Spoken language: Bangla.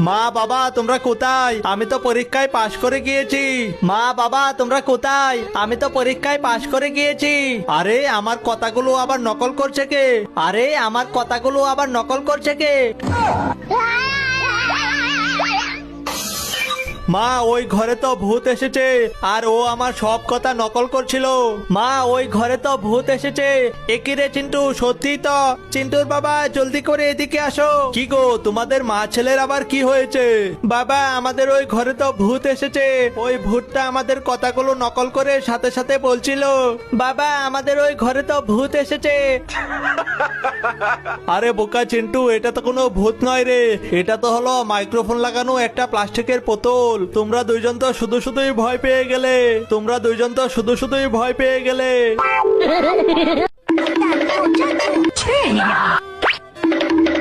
মা বাবা তোমরা কোথায়? আমি তো পরীক্ষায় পাশ করে গিয়েছি। মা বাবা তোমরা কোথায়? আমি তো পরীক্ষায় পাশ করে গিয়েছি। আরে আমার কথাগুলো আবার নকল করছে কে? আরে আমার কথাগুলো আবার নকল করছে কে? মা ওই ঘরে তো ভূত এসেছে আর ও আমার সব কথা নকল করছিল। মা ওই ঘরে তো ভূত এসেছে। একই রে চিন্টু, সত্যি তো। চিন্টুর বাবা জলদি করে এদিকে আসো। কি গো তোমাদের মা ছেলের আবার কি হয়েছে? বাবা আমাদের ওই ঘরে তো ভূত এসেছে। ওই ভূতটা আমাদের কথাগুলো নকল করে সাথে সাথে বলছিল। বাবা আমাদের ওই ঘরে তো ভূত এসেছে। আরে বোকা চিন্টু, এটা তো কোনো ভূত নয় রে, এটা তো হলো মাইক্রোফোন লাগানো একটা প্লাস্টিকের বোতল। তোমরা দুইজন তো শুধু শুধুই ভয় পেয়ে গেলে। তোমরা দুইজন তো শুধু শুধুই ভয় পেয়ে গেলে। 去你的！